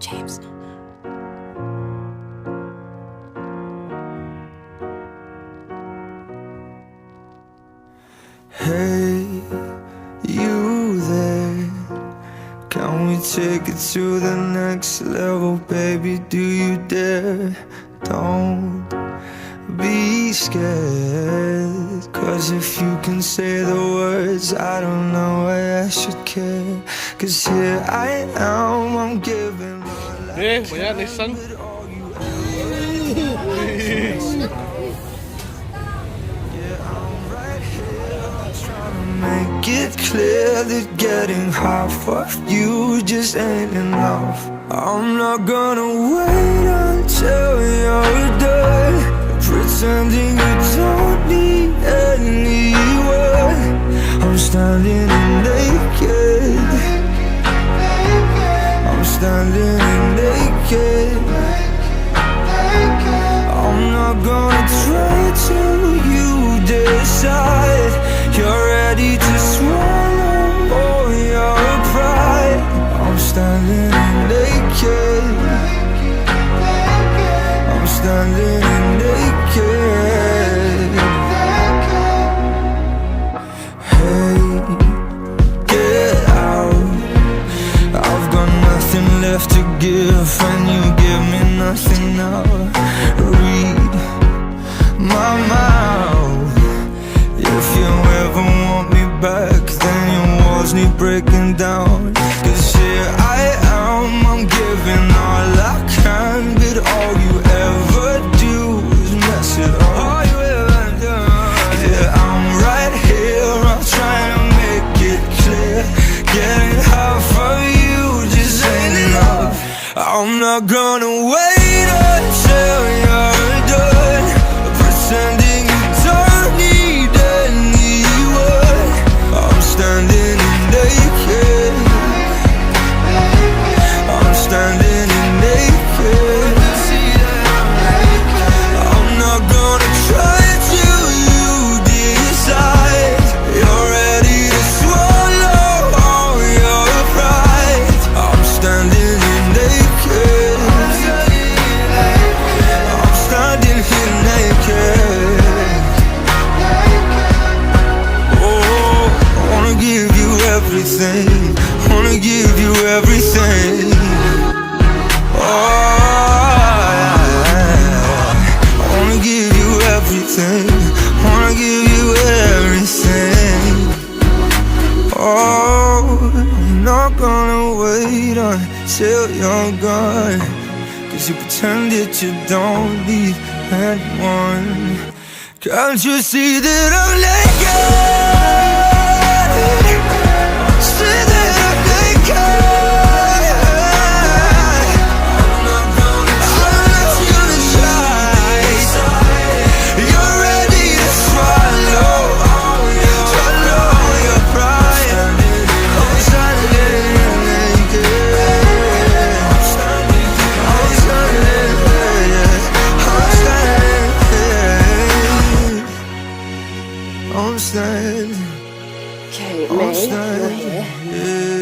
James. Hey, you there? Can we take it to the next level, baby? Do you dare? Don't be scared, 'cause if you can say the words, I don't know why I should care. 'Cause here I am, I'm giving all I 뭐야 내 선? make it clear that getting half of you just ain't enough. I'm not gonna wait until you're done pretending you don't need anyone. I'm standing naked, I'm standing naked. I'm not gonna try till you decide you're ready to swallow all your pride. I'm standing naked, I'm standing naked. Hey, get out, I've got nothing left to give, and you give me nothing now. Read my mouth. If you ever want me back, then your walls need breaking down. 'Cause here I am, I'm giving all I can, but all you ever do is mess it up. All you ever do. Yeah, I'm right here, I'm trying to make it clear. Getting half of you just ain't enough. I'm not gonna wait until you're done pretending you don't need anyone. I'm standing naked, I'm standing naked. I'm not gonna try till you decide you're ready to swallow all your pride. I'm standing naked, I'm standing here naked. Oh, I wanna give you everything, wanna give you everything. Oh, I wanna give you everything, wanna give you everything. Oh, I'm not gonna wait until you're gone, 'cause you pretend that you don't need anyone. Can't you see that I'm naked? See that I'm naked. I'm not gonna try. You're ready to swallow all your pride. I'm standing naked, I'm standing I'm standing, Okay, I'm May, you're standing here. here.